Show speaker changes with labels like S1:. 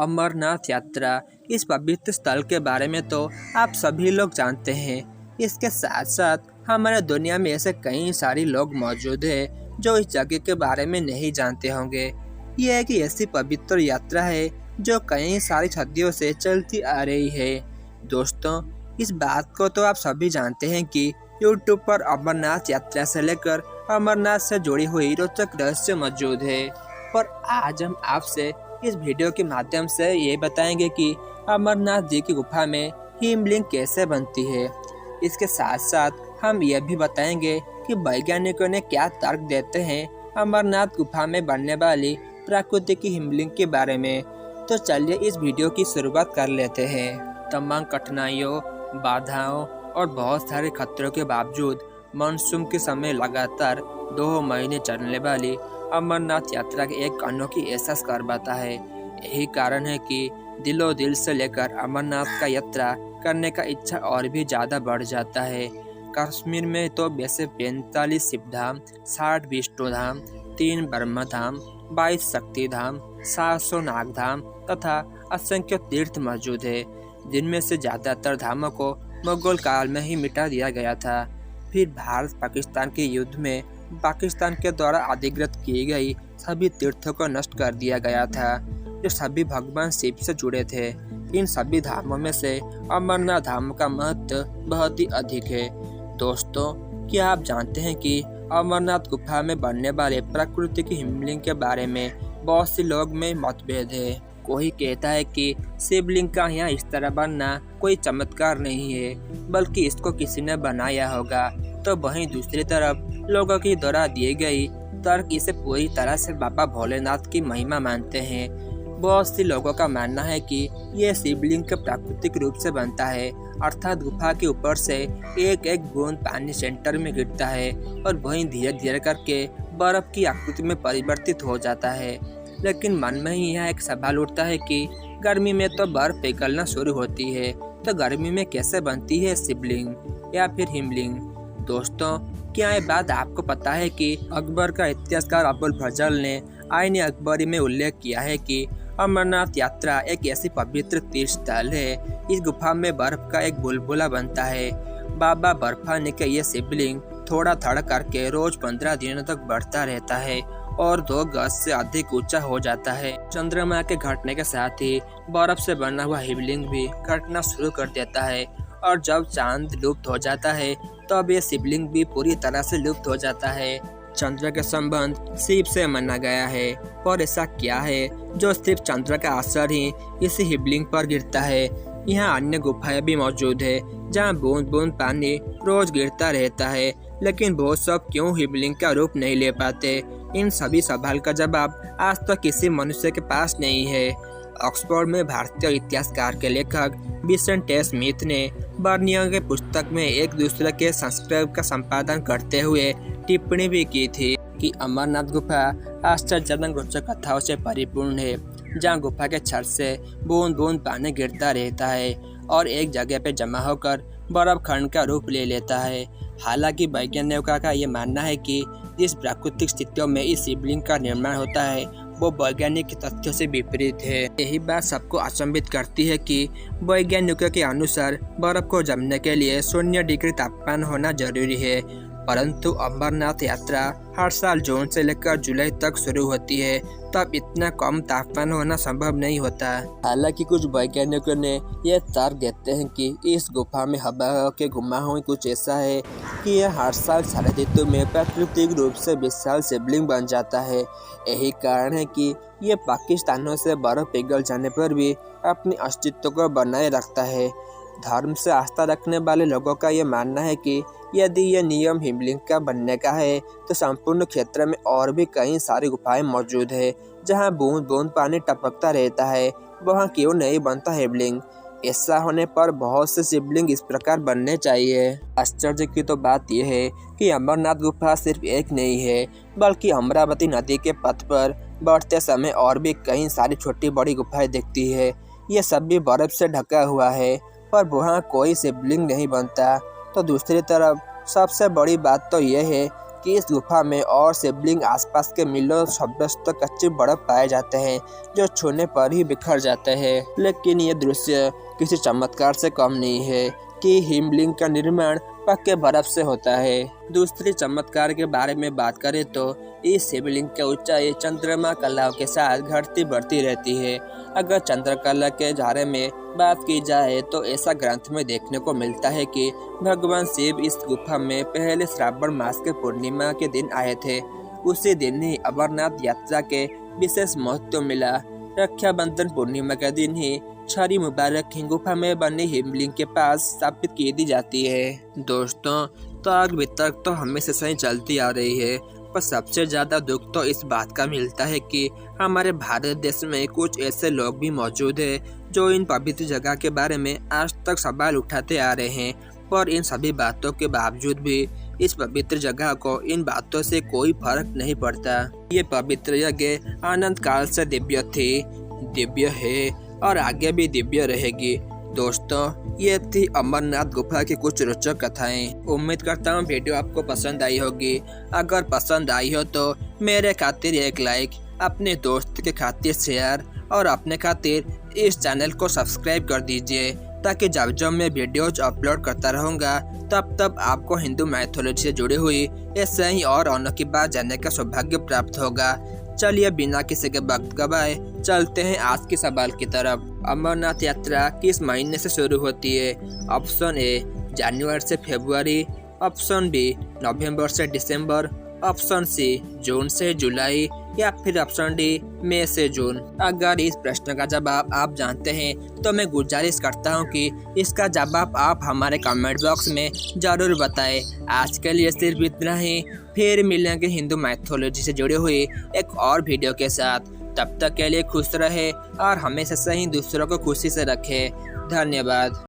S1: अमरनाथ यात्रा। इस पवित्र स्थल के बारे में तो आप सभी लोग जानते हैं। इसके साथ साथ हमारे दुनिया में ऐसे कई सारे लोग मौजूद हैं जो इस जगह के बारे में नहीं जानते होंगे। यह एक ऐसी पवित्र यात्रा है जो कई सारी सदियों से चलती आ रही है। दोस्तों, इस बात को तो आप सभी जानते हैं कि YouTube पर अमरनाथ यात्रा से लेकर अमरनाथ से जुड़ी हुई रोचक रहस्य मौजूद है। पर आज हम आपसे इस वीडियो के माध्यम से ये बताएंगे कि अमरनाथ जी की गुफा में हिमलिंग कैसे बनती है। इसके साथ साथ हम यह भी बताएंगे कि वैज्ञानिकों ने क्या तर्क देते हैं अमरनाथ गुफा में बनने वाली प्राकृतिक हिमलिंग के बारे में। तो चलिए इस वीडियो की शुरुआत कर लेते हैं। तमाम कठिनाइयों, बाधाओं और बहुत सारे खतरों के बावजूद मानसून के समय लगातार 2 महीने चलने वाली अमरनाथ यात्रा की एक अनोखी एहसास करवाता है। यही कारण है कि दिलो दिल से लेकर अमरनाथ का यात्रा करने का इच्छा और भी ज़्यादा बढ़ जाता है। कश्मीर में तो वैसे 45 शिव धाम, 60 विष्णु धाम, 3 ब्रह्म धाम, 22 शक्ति धाम, 700 नाग धाम तथा असंख्य तीर्थ मौजूद है, जिनमें से ज़्यादातर धामों को मुगल काल में ही मिटा दिया गया था। फिर भारत पाकिस्तान के युद्ध में पाकिस्तान के द्वारा अधिकृत की गई सभी तीर्थों को नष्ट कर दिया गया था, जो सभी भगवान शिव से जुड़े थे। इन सभी धामों में से अमरनाथ धाम का महत्व बहुत ही अधिक है। दोस्तों, क्या आप जानते हैं कि अमरनाथ गुफा में बनने वाले प्राकृतिक हिमलिंग के बारे में बहुत से लोग में मतभेद है। कोई कहता है कि शिवलिंग का यहाँ इस तरह बनना कोई चमत्कार नहीं है, बल्कि इसको किसी ने बनाया होगा। तो वहीं दूसरी तरफ लोगों की द्वारा दी गई तर्क इसे पूरी तरह से बाबा भोलेनाथ की महिमा मानते हैं। बहुत सी लोगों का मानना है कि यह शिवलिंग के प्राकृतिक रूप से बनता है, अर्थात गुफा के ऊपर से एक एक बूंद पानी सेंटर में गिरता है और वहीं धीरे धीरे करके बर्फ की आकृति में परिवर्तित हो जाता है। लेकिन मन में ही यह एक सवाल उठता है कि गर्मी में तो बर्फ पिघलना शुरू होती है, तो गर्मी में कैसे बनती है शिवलिंग या फिर हिमलिंग। दोस्तों, क्या ये बात आपको पता है कि अकबर का इतिहासकार अबुल फजल ने आईन अकबरी में उल्लेख किया है कि अमरनाथ यात्रा एक ऐसी पवित्र तीर्थ स्थल है। इस गुफा में बर्फ का एक बुलबुला बनता है। बाबा बर्फानी का ये शिवलिंग थोड़ा थोड़ा करके रोज 15 दिनों तक बढ़ता रहता है और 2 गज से अधिक ऊंचा हो जाता है। चंद्रमा के घटने के साथ ही बर्फ से बना हुआ शिवलिंग भी घटना शुरू कर देता है और जब चांद लुप्त हो जाता है तब ये शिवलिंग भी पूरी तरह से लुप्त हो जाता है। चंद्र का संबंध शिव से माना गया है, पर ऐसा क्या है जो सिर्फ चंद्र का असर ही इस शिवलिंग पर गिरता है। यहाँ अन्य गुफाएं भी मौजूद है जहाँ बूंद बूंद पानी रोज गिरता रहता है, लेकिन वो सब क्यों शिवलिंग का रूप नहीं ले पाते। इन सभी सवाल का जवाब आज तक किसी मनुष्य के पास नहीं है। ऑक्सफोर्ड में भारतीय इतिहासकार के लेखक विंसेंट ए. स्मिथ ने बर्नियर के पुस्तक में एक दूसरे के संस्कृत का संपादन करते हुए टिप्पणी भी की थी कि अमरनाथ गुफा आश्चर्यजनक रोचक कथाओं से परिपूर्ण है, जहाँ गुफा के छत से बूंद बूंद पानी गिरता रहता है और एक जगह पर जमा होकर बर्फ खंड का रूप ले लेता है। हालांकि वैज्ञानिकों का ये मानना है कि जिस प्राकृतिक स्थितियों में इस शिवलिंग का निर्माण होता है वो वैज्ञानिक तथ्यों से विपरीत है। यही बात सबको अचंभित करती है कि वैज्ञानिकों के अनुसार बर्फ को जमने के लिए 0 डिग्री तापमान होना जरूरी है, परंतु अमरनाथ यात्रा हर साल जून से लेकर जुलाई तक शुरू होती है, तब इतना कम तापमान होना संभव नहीं होता। हालांकि कुछ वैज्ञानिकों ने यह तर्क देते हैं कि इस गुफा में हवा के घुमा हुआ कुछ ऐसा है कि यह हर साल शरद ऋतु में प्राकृतिक रूप से विशाल शिवलिंग बन जाता है। यही कारण है कि यह पाकिस्तानों से बर्फ पिघल जाने पर भी अपने अस्तित्व को बनाए रखता है। धर्म से आस्था रखने वाले लोगों का यह मानना है कि यदि यह नियम हिमलिंग का बनने का है तो संपूर्ण क्षेत्र में और भी कई सारी गुफाएं मौजूद है जहां बूंद बूंद पानी टपकता रहता है, वहां क्यों नहीं बनता शिवलिंग। ऐसा होने पर बहुत से शिवलिंग इस प्रकार बनने चाहिए। आश्चर्य की तो बात यह है कि अमरनाथ गुफा सिर्फ एक नहीं है, बल्कि अमरावती नदी के पथ पर बढ़ते समय और भी कई सारी छोटी बड़ी गुफाएं दिखती है। ये सब भी बर्फ से ढका हुआ है, पर वहाँ कोई शिवलिंग नहीं बनता। तो दूसरी तरफ सबसे बड़ी बात तो यह है कि इस गुफा में और शिवलिंग आसपास के मीलों शब्दों तक कच्चे बर्फ पाए जाते हैं जो छूने पर ही बिखर जाते हैं। लेकिन ये दृश्य किसी चमत्कार से कम नहीं है कि हिमलिंग का निर्माण पक्के बर्फ से होता है। दूसरी चमत्कार के बारे में बात करें तो इस शिवलिंग की ऊंचाई चंद्रमा कलाओं के साथ घटती बढ़ती रहती है। अगर चंद्रकला के बारे में बात की जाए तो ऐसा ग्रंथ में देखने को मिलता है कि भगवान शिव इस गुफा में पहले श्रावण मास के पूर्णिमा के दिन आए थे। उसी दिन ही अमरनाथ यात्रा के विशेष महत्व मिला। रक्षाबंधन पूर्णिमा के दिन ही छड़ी मुबारक गुफा में बनी हिमलिंग के पास स्थापित की दी जाती है। दोस्तों, तो अभी तक तो हमेशा सही चलती आ रही है, पर सबसे ज्यादा दुख तो इस बात का मिलता है कि हमारे भारत देश में कुछ ऐसे लोग भी मौजूद हैं जो इन पवित्र जगह के बारे में आज तक सवाल उठाते आ रहे हैं। पर इन सभी बातों के बावजूद भी इस पवित्र जगह को इन बातों से कोई फर्क नहीं पड़ता। ये पवित्र जगह अनंत काल से दिव्य थी, दिव्य है और आगे भी दिव्य रहेगी। दोस्तों, ये थी अमरनाथ गुफा की कुछ रोचक कथाएं। उम्मीद करता हूँ वीडियो आपको पसंद आई होगी। अगर पसंद आई हो तो मेरे खातिर एक लाइक, अपने दोस्त के खातिर शेयर और अपने खातिर इस चैनल को सब्सक्राइब कर दीजिए, ताकि जब मैं वीडियोज अपलोड करता रहूँगा तब आपको हिंदू मैथोलॉजी से जुड़ी हुई ऐसे ही और अनोखी बात जानने का सौभाग्य प्राप्त होगा। चलिए बिना किसी के वक्त गवाए चलते हैं आज के सवाल की तरफ। अमरनाथ यात्रा किस महीने से शुरू होती है? ऑप्शन ए जनवरी से फरवरी, ऑप्शन बी नवंबर से दिसंबर, ऑप्शन सी जून से जुलाई या फिर ऑप्शन डी मई से जून। अगर इस प्रश्न का जवाब आप जानते हैं तो मैं गुजारिश करता हूं कि इसका जवाब आप हमारे कमेंट बॉक्स में जरूर बताएं। आज के लिए सिर्फ इतना ही, फिर मिलेंगे हिंदू मैथोलॉजी से जुड़ी हुई एक और वीडियो के साथ। तब तक के लिए खुश रहे और हमेशा से ही दूसरों को खुशी से रखें। धन्यवाद।